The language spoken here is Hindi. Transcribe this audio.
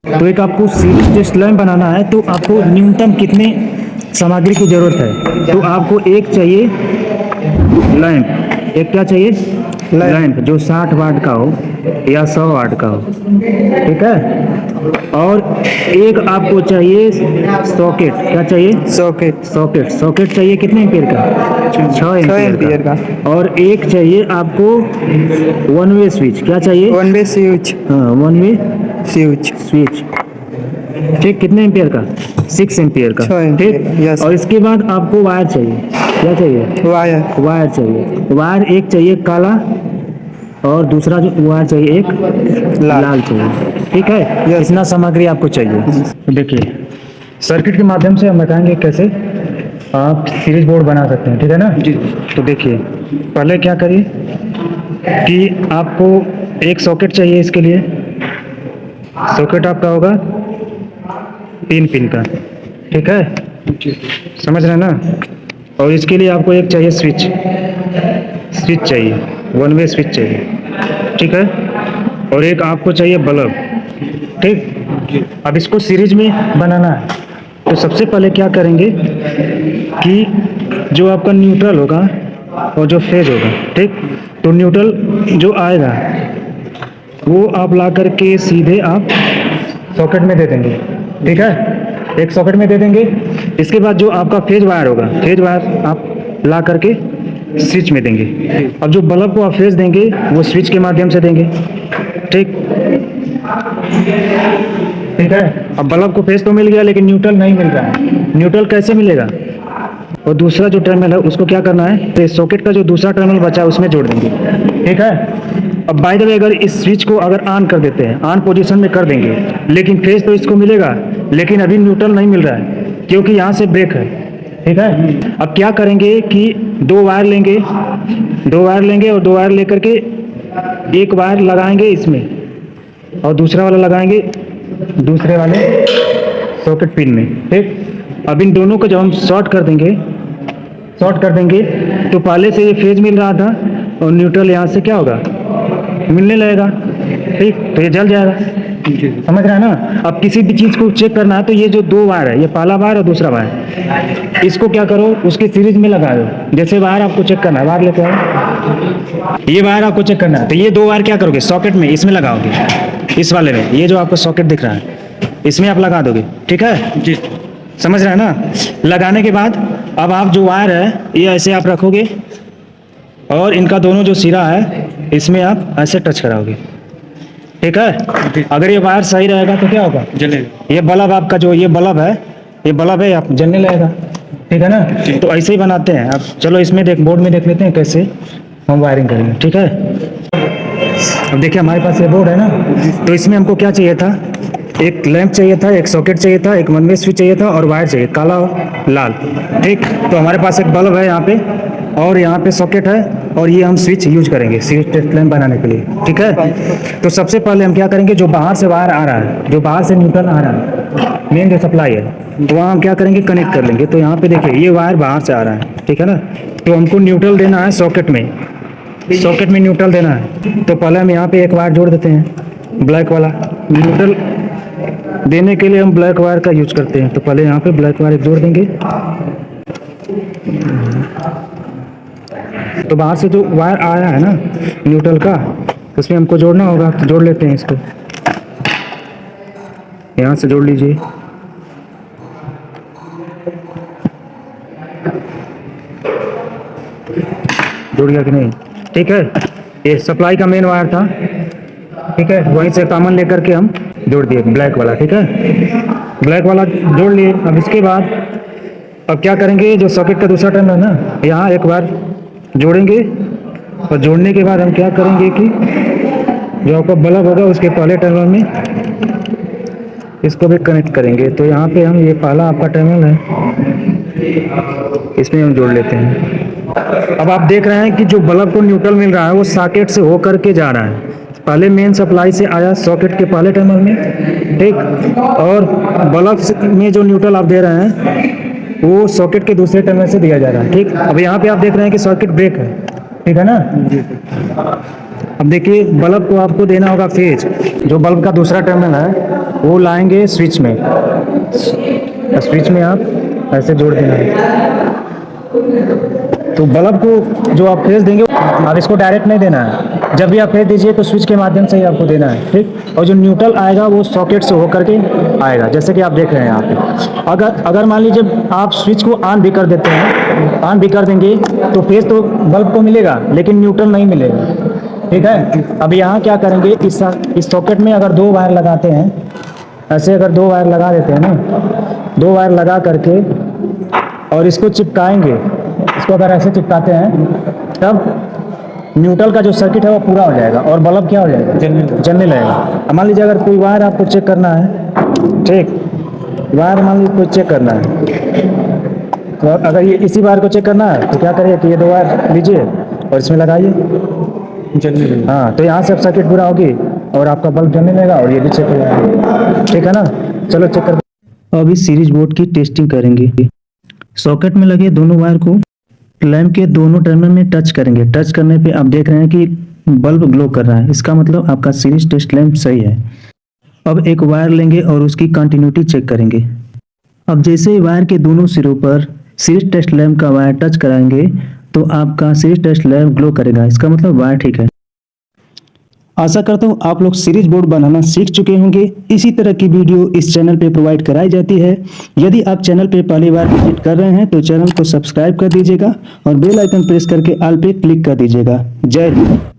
तो एक आपको सीरीज टेस्ट लैंप बनाना है, तो आपको न्यूनतम कितने सामग्री की ज़रूरत है? तो आपको एक चाहिए लैंप, एक क्या चाहिए? लैंप जो 60 वाट का हो या 100 वाट का हो, ठीक है। और एक आपको चाहिए सॉकेट, क्या चाहिए? सॉकेट चाहिए कितने एम्पीयर का? 6 एम्पीयर का। और एक चाहिए आपको वन वे स्विच, क्या चाहिए? One way switch. हाँ, वन वे स्विच। ठीक, कितने एम्पीयर का? 6 एम्पीयर का, 6 एम्पीयर का, ठीक। यस। और इसके बाद आपको वायर चाहिए, क्या चाहिए? वायर चाहिए। वायर एक चाहिए काला और दूसरा जो वायर चाहिए एक लाल चाहिए, ठीक है। इतना सामग्री आपको चाहिए। तो देखिए, सर्किट के माध्यम से हम बताएंगे कैसे आप सीरीज बोर्ड बना सकते हैं, ठीक है ना जी। तो देखिए, पहले क्या करिए कि आपको एक सॉकेट चाहिए। इसके लिए सॉकेट आपका होगा 3 पिन का, ठीक है, समझ रहे हैं ना। और इसके लिए आपको एक चाहिए स्विच चाहिए, वन वे स्विच चाहिए, ठीक है। और एक आपको चाहिए बल्ब, ठीक। अब इसको सीरीज में बनाना है, तो सबसे पहले क्या करेंगे कि जो आपका न्यूट्रल होगा और जो फेज होगा, ठीक। तो न्यूट्रल जो आएगा वो आप ला करके सीधे आप सॉकेट में दे देंगे, ठीक है, एक सॉकेट में दे देंगे। इसके बाद जो आपका फेज वायर होगा, फेज वायर आप ला करके स्विच में देंगे। अब जो बल्ब को आप फेज देंगे वो स्विच के माध्यम से देंगे, ठीक है। अब बल्ब को फेज तो मिल गया लेकिन न्यूट्रल नहीं मिल रहा है। न्यूट्रल कैसे मिलेगा? और दूसरा जो टर्मिनल है उसको क्या करना है, तो सॉकेट का जो दूसरा टर्मिनल बचा है उसमें जोड़ देंगे, ठीक है। अब बाय द वे, अगर इस स्विच को अगर ऑन कर देते हैं, ऑन पोजीशन में कर देंगे, लेकिन फेज तो इसको मिलेगा, लेकिन अभी न्यूट्रल नहीं मिल रहा है क्योंकि यहाँ से ब्रेक है, ठीक है। अब क्या करेंगे कि दो वायर लेंगे और दो वायर लेकर के एक वायर लगाएंगे इसमें और दूसरा वाला लगाएंगे दूसरे वाले सॉकेट पिन में, ठीक। अब इन दोनों को जब हम शॉर्ट कर देंगे तो पहले से ये फेज मिल रहा था और न्यूट्रल यहाँ से क्या होगा, मिलने लगेगा, ठीक। तो ये जल जाएगा, समझ रहे हैं ना। अब किसी भी चीज़ को चेक करना है तो ये जो दो वायर है, ये पहला वायर और दूसरा वायर, इसको क्या करो, उसके सीरीज में लगा दो। जैसे वायर आपको चेक करना है, वायर लेके आओ, ये वायर आपको चेक करना है, तो ये दो वायर क्या करोगे, सॉकेट में इसमें लगाओगे, इस वाले में, ये जो आपको सॉकेट दिख रहा है इसमें आप लगा दोगे, ठीक है जी, समझ रहे हैं ना। लगाने के बाद अब आप जो वायर है ये ऐसे आप रखोगे और इनका दोनों जो सिरा है इसमें आप ऐसे टच कराओगे, ठीक है। अगर ये वायर सही रहेगा तो क्या होगा, जलेगा। ये बल्ब आपका जो ये बल्ब है आप जलने लगेगा, ठीक है ना। तो ऐसे ही बनाते हैं। अब चलो इसमें बोर्ड में देख लेते हैं कैसे हम वायरिंग करेंगे, ठीक है। अब देखिए हमारे पास ये बोर्ड है ना, तो इसमें हमको क्या चाहिए था, एक लैंप चाहिए था, एक सॉकेट चाहिए था, एक वन वे स्विच चाहिए था और वायर चाहिए काला और लाल, ठीक। तो हमारे पास एक बल्ब है यहाँ पे और यहाँ पे सॉकेट है और ये हम स्विच यूज करेंगे सीरीज टेस्ट लैंप बनाने के लिए, ठीक है। तो सबसे पहले हम क्या करेंगे, जो बाहर से वायर आ रहा है, जो बाहर से न्यूट्रल आ रहा है, मेन जो सप्लाई है, तो वहाँ हम क्या करेंगे, कनेक्ट कर लेंगे। तो यहाँ पे देखिए ये वायर बाहर से आ रहा है, ठीक है ना। तो हमको न्यूट्रल देना है सॉकेट में न्यूट्रल देना है। तो पहले हम यहाँ पे एक वायर जोड़ देते हैं, ब्लैक वाला। न्यूट्रल देने के लिए हम ब्लैक वायर का यूज करते हैं, तो पहले यहाँ पे ब्लैक वायर जोड़ देंगे। तो बाहर से जो वायर आया है ना न्यूट्रल का, उसमें हमको जोड़ना होगा, तो जोड़ लेते हैं इसको, यहाँ से जोड़ लीजिए। जुड़ गया कि नहीं, ठीक है। ये सप्लाई का मेन वायर था, ठीक है, वहीं से कॉमन लेकर के हम जोड़ दिए ब्लैक वाला, ठीक है। ब्लैक वाला जोड़ लिए। अब इसके बाद अब क्या करेंगे, जो सॉकेट का दूसरा टर्मिनल है ना, यहाँ एक बार जोड़ेंगे और जोड़ने के बाद हम क्या करेंगे कि जो आपका बल्ब होगा उसके पहले टर्मिनल में इसको भी कनेक्ट करेंगे। तो यहाँ पे हम ये पहला आपका टर्मिनल है, इसमें हम जोड़ लेते हैं। अब आप देख रहे हैं कि जो बल्ब को न्यूट्रल मिल रहा है वो सॉकेट से होकर के जा रहा है, पहले मेन सप्लाई से आया सॉकेट के पहले टर्मिनल में, ठीक। और बल्ब में जो न्यूट्रल आप दे रहे हैं वो सॉकेट के दूसरे टर्मिनल से दिया जा रहा है, ठीक। अब यहाँ पे आप देख रहे हैं कि सॉकेट ब्रेक है, ठीक है ना। अब देखिए बल्ब को आपको देना होगा फेज, जो बल्ब का दूसरा टर्मिनल है वो लाएंगे स्विच में, स्विच में आप ऐसे जोड़ देना है। तो बल्ब को जो आप फेज देंगे आप इसको डायरेक्ट नहीं देना है, जब भी आप फेज दीजिए तो स्विच के माध्यम से ही आपको देना है, ठीक। और जो न्यूट्रल आएगा वो सॉकेट से होकर के आएगा, जैसे कि आप देख रहे हैं यहाँ पे। अगर मान लीजिए आप स्विच को ऑन भी कर देते हैं, ऑन भी कर देंगे तो फेज तो बल्ब को मिलेगा लेकिन न्यूट्रल नहीं मिलेगा, ठीक है। अब यहाँ क्या करेंगे, इस सॉकेट में अगर 2 वायर लगाते हैं, ऐसे अगर 2 वायर लगा देते हैं ना, 2 वायर लगा करके और इसको चिपकाएंगे, इसको अगर ऐसे चिपकाते हैं तब न्यूट्रल का जो सर्किट है वो पूरा हो जाएगा और बल्ब क्या हो जाएगा, जलने लगेगा। अब मान लीजिए अगर कोई वायर आपको चेक करना है, ठीक, वायर मान लीजिए कोई चेक करना है, तो अगर ये इसी वायर को चेक करना है तो क्या करिए कि ये 2 वायर लीजिए और इसमें लगाइए, हाँ, तो यहाँ से अब सर्किट पूरा होगी और आपका बल्ब जलने लगेगा और ये भी चेक हो जाएगा, ठीक है ना। चलो चेक कर। अब इस सीरीज बोर्ड की टेस्टिंग करेंगे। सॉकेट में लगे दोनों वायर को लैंप के दोनों टर्मिनल में टच करेंगे। टच करने पे आप देख रहे हैं कि बल्ब ग्लो कर रहा है, इसका मतलब आपका सीरीज टेस्ट लैंप सही है। अब एक वायर लेंगे और उसकी कंटिन्यूटी चेक करेंगे। अब जैसे ही वायर के दोनों सिरों पर सीरीज टेस्ट लैंप का वायर टच कराएंगे तो आपका सीरीज टेस्ट लैंप ग्लो करेगा, इसका मतलब वायर ठीक है। आशा करता हूँ आप लोग सीरीज बोर्ड बनाना सीख चुके होंगे। इसी तरह की वीडियो इस चैनल पे प्रोवाइड कराई जाती है। यदि आप चैनल पे पहली बार विजिट कर रहे हैं तो चैनल को सब्सक्राइब कर दीजिएगा और बेल आइकन प्रेस करके ऑल पे क्लिक कर दीजिएगा। जय हिंद।